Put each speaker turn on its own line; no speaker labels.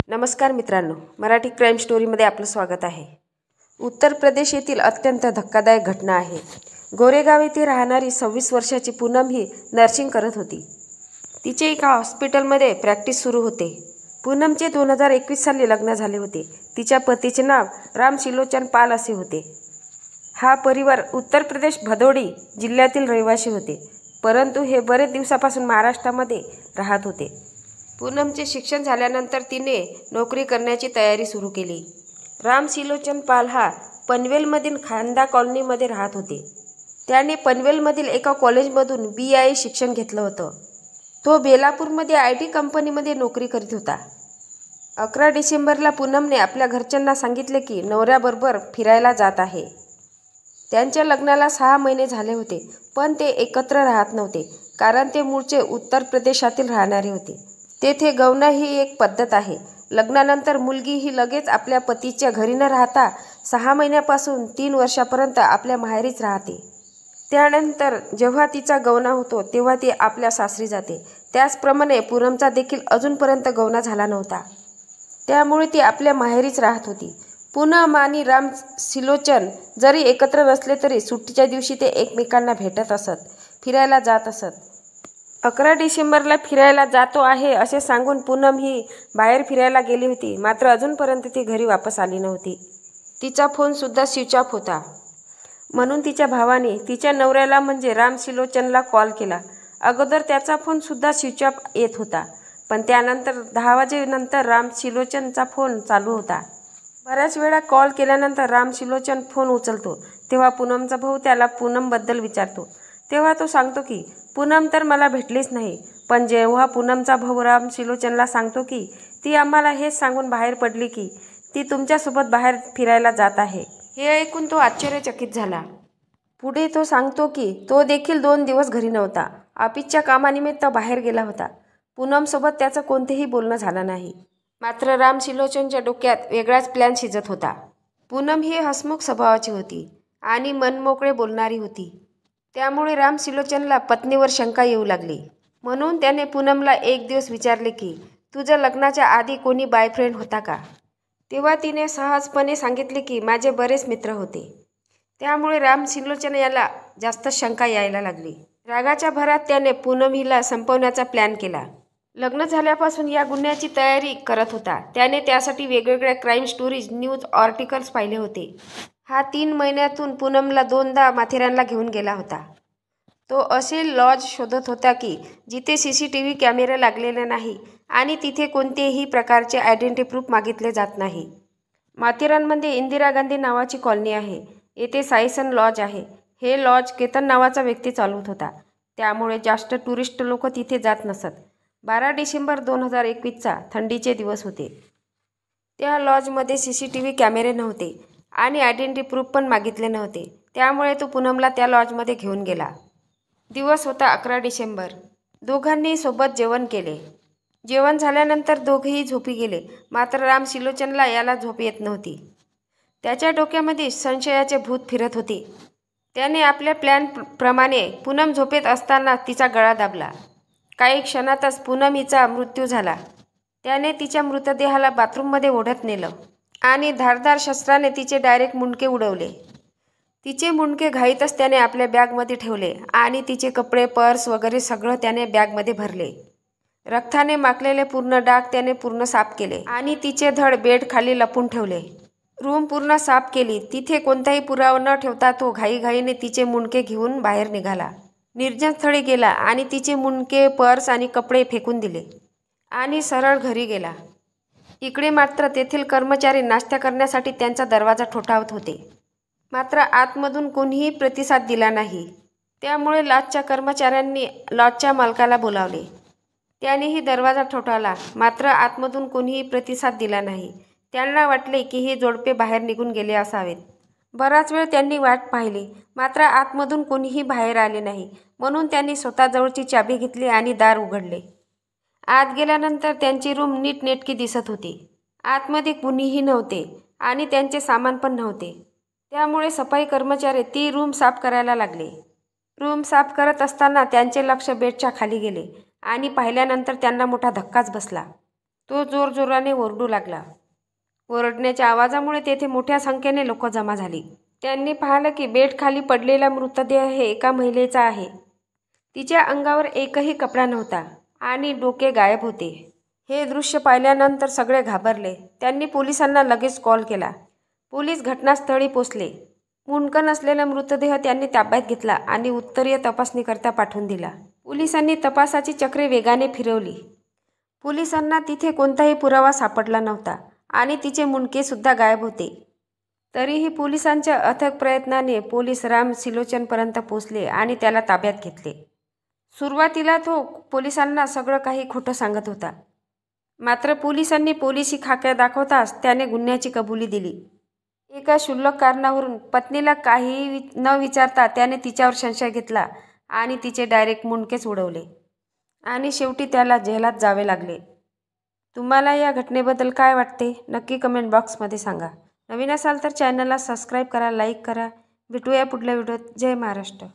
नमस्कार मित्रांनो, मराठी क्राईम स्टोरीमध्ये आपलं स्वागत आहे। उत्तर प्रदेश येथील अत्यंत धक्कादायक घटना आहे। गोरेगाव येथे राहणारी 26 वर्षाची पूनम ही नर्सिंग करत होती। तिचे एका हॉस्पिटलमध्ये प्रॅक्टिस सुरू होते। पूनमचे 2021 साली लग्न झाले होते। तिच्या पतीचे नाव राम सिलोचन पाल असे होते। हा परिवार उत्तर प्रदेश भदोडी जिल्ह्यातील रहिवासी होते, परंतु हे बरेच दिवसापासून महाराष्ट्रामध्ये राहत होते। पूनमचे शिक्षण झाल्यानंतर तिने नोकरी करण्याची तयारी सुरू केली। राम सिलोचन पाल हा पनवेलमधील खांदा कॉलनीमध्ये राहत होते। त्याने पनवेलमधील एका कॉलेजमधून BA शिक्षण घेतलं होतं। तो बेलापूरमध्ये IT कंपनीमध्ये नोकरी करीत होता। 11 डिसेंबरला पूनमने आपल्या घरच्यांना सांगितले की नवऱ्याबरोबर फिरायला जात आहे। त्यांच्या लग्नाला 6 महिने झाले होते, पण ते एकत्र राहत नव्हते, कारण ते मूळचे उत्तर प्रदेशातील राहणारे होते। तेथे गौना ही एक पद्धत आहे। लग्नानंतर मुलगी ही लगेच आपल्या पतीच्या घरी न राहता 6 महिन्यापासून 3 वर्षापर्यंत आपल्या माहेरीच राहते। त्यानंतर जेव्हा तिचा गौना होतो तेव्हा ती आपल्या सासरी जाते। त्याचप्रमाणे पूनमचा देखील अजूनपर्यंत गौना झाला नव्हता, त्यामुळे ती आपल्या माहेरीच राहत होती। पूनम आणि राम सिलोचन जरी एकत्र नसले तरी सुट्टीच्या दिवशी ते एकमेकांना भेटत असत, फिरायला जात असत। 11 डिसेंबरला फिरायला जातो आहे असे सांगून पूनम ही बाहेर फिरायला गेली होती, मात्र अजूनपर्यंत ती घरी वापस आली नव्हती। तिचा फोनसुद्धा स्विच ऑफ होता, म्हणून तिच्या भावाने तिच्या नवऱ्याला म्हणजे राम सिलोचनला कॉल केला। अगोदर त्याचा फोनसुद्धा स्विच ऑफ येत होता, पण त्यानंतर 10 वाजेनंतर राम सिलोचनचा फोन चालू होता। बऱ्याच वेळा कॉल केल्यानंतर राम सिलोचन फोन उचलतो, तेव्हा पूनमचा भाऊ त्याला पूनमबद्दल विचारतो। तेव्हा तो सांगतो की पूनम तर मला भेटलीच नाही, पण जेव्हा पूनमचा भाऊ राम सिलोचनला सांगतो की ती आम्हाला हेच सांगून बाहेर पडली की ती तुमच्यासोबत बाहेर फिरायला जात आहे, हे ऐकून तो आश्चर्यचकित झाला। पुढे तो सांगतो की तो देखील 2 दिवस घरी नव्हता, ऑफिसच्या कामानिमित्त बाहेर गेला होता। पूनमसोबत त्याचं कोणतेही बोलणं झालं नाही, मात्र राम सिलोचनच्या डोक्यात वेगळाच प्लॅन शिजत होता। पूनम ही हसमुख स्वभावाची होती आणि मनमोकळे बोलणारी होती, त्यामुळे राम सिलोचनला पत्नीवर शंका येऊ लागली। म्हणून त्याने पूनमला एक दिवस विचारले की तुझ्या लग्नाच्या आधी कोणी बॉयफ्रेंड होता का? तेव्हा तिने सहजपणे सांगितले की माझे बरेच मित्र होते। त्यामुळे राम सिलोचन याला जास्त शंका यायला लागली। रागाच्या भरात त्याने पूनम हिला संपवण्याचा प्लॅन केला। लग्न झाल्यापासून या गुन्ह्याची तयारी करत होता। त्याने त्यासाठी वेगवेगळ्या क्राईम स्टोरीज, न्यूज आर्टिकल्स पाहिले होते। हा 3 महिन्यातून पूनमला 2दा माथेरानला घेऊन गेला होता। तो असे लॉज शोधत होता की जिथे CCTV कॅमेरे लागलेले नाही आणि तिथे कोणतेही प्रकारचे आयडेंटिटी प्रूफ मागितले जात नाही। माथेरानमध्ये इंदिरा गांधी नावाची कॉलनी आहे, येथे सायसन लॉज आहे। हे लॉज केतन नावाचा व्यक्ती चालवत होता, त्यामुळे जास्त टुरिस्ट लोक तिथे जात नसत। 12 डिसेंबर 2021चा थंडीचे दिवस होते। त्या लॉजमध्ये CCTV कॅमेरे नव्हते आणि आयडेंटिटी प्रूफ पण मागितले नव्हते, त्यामुळे तो पूनमला त्या लॉजमध्ये घेऊन गेला। दिवस होता 11 डिसेंबर। दोघांनी सोबत जेवण केले। जेवण झाल्यानंतर दोघेही झोपी गेले, मात्र राम सिलोचनला याला झोप येत नव्हती। त्याच्या डोक्यामध्ये संशयाचे भूत फिरत होते। त्याने आपल्या प्लॅनप्रमाणे पूनम झोपेत असताना तिचा गळा दाबला। काही क्षणातच पूनम हिचा मृत्यू झाला। त्याने तिच्या मृतदेहाला बाथरूममध्ये ओढत नेलं आणि धारदार शस्त्राने तिचे डायरेक्ट मुंडके उडवले। तिचे मुंडके घाईतच त्याने आपल्या बॅगमध्ये ठेवले आणि तिचे कपडे, पर्स वगैरे सगळं त्याने बॅगमध्ये भरले। रक्ताने माखलेले पूर्ण डाग त्याने पूर्ण साफ केले आणि तिचे धड बेड खाली लपून ठेवले। रूम पूर्ण साफ केली। तिथे कोणताही पुरावा न ठेवता तो घाईघाईने तिचे मुंडके घेऊन बाहेर निघाला। निर्जन स्थळी गेला आणि तिचे मुंडके, पर्स आणि कपडे फेकून दिले आणि सरळ घरी गेला। इकडे मात्र तेथील कर्मचारी नाश्ता करण्यासाठी त्यांचा दरवाजा ठोठावत होते, मात्र आतमधून कोणीही प्रतिसाद दिला नाही। त्यामुळे लॉजच्या कर्मचाऱ्यांनी लॉजच्या मालकाला बोलावले। त्यानेही दरवाजा ठोठावला, मात्र आतमधून कोणीही प्रतिसाद दिला नाही। त्यांना वाटले की हे जोडपे बाहेर निघून गेले असावेत। बराच वेळ त्यांनी वाट पाहिली, मात्र आतमधून कोणीही बाहेर आले नाही, म्हणून त्यांनी स्वतःजवळची चाबी घेतली आणि दार उघडले। आत गेल्यानंतर त्यांची रूम नीटनेटकी दिसत होती। आतमध्ये कुणीही नव्हते आणि त्यांचे सामान पण नव्हते, त्यामुळे सफाई कर्मचारी ती रूम साफ करायला लागले। रूम साफ करत असताना त्यांचे लक्ष बेडच्या खाली गेले आणि पाहिल्यानंतर त्यांना मोठा धक्काच बसला। तो जोरजोराने ओरडू लागला. ओरडण्याच्या आवाजामुळे तेथे मोठ्या संख्येने लोक जमा झाली. त्यांनी पाहिलं की बेड खाली पडलेला मृतदेह हे एका महिलेचा आहे. तिच्या अंगावर एकही कपडा नव्हता आणि डोके गायब होते. हे दृश्य पाहिल्यानंतर सगळे घाबरले. त्यांनी पोलिसांना लगेच कॉल केला. पोलीस घटनास्थळी पोचले. मुंडकण असलेला मृतदेह त्यांनी ताब्यात घेतला आणि उत्तरीय तपासणीकरता पाठवून दिला. पोलिसांनी तपासाची चक्रे वेगाने फिरवली. पोलिसांना तिथे कोणताही पुरावा सापडला नव्हता आणि तिचे मुंडकेसुद्धा गायब होते. तरीही पोलिसांच्या अथक प्रयत्नाने पोलीस राम सिलोचनपर्यंत पोचले आणि त्याला ताब्यात घेतले. सुरुवातीला तो पोलिसांना सगळं काही खोटं सांगत होता. मात्र पोलिसांनी पोलिसी खाक्या दाखवताच त्याने गुन्ह्याची कबुली दिली. एका क्षुल्लक कारणावरून पत्नीला काहीही न विचारता त्याने तिच्यावर संशय घेतला आणि तिचे डायरेक्ट मुंडकेच उडवले आणि शेवटी त्याला जेलात जावे लागले. तुम्हाला या घटनेबद्दल काय वाटते नक्की कमेंट बॉक्समध्ये सांगा. नवीन असाल तर चॅनलला सबस्क्राईब करा, लाईक करा. भेटूया पुढल्या व्हिडिओत. जय महाराष्ट्र.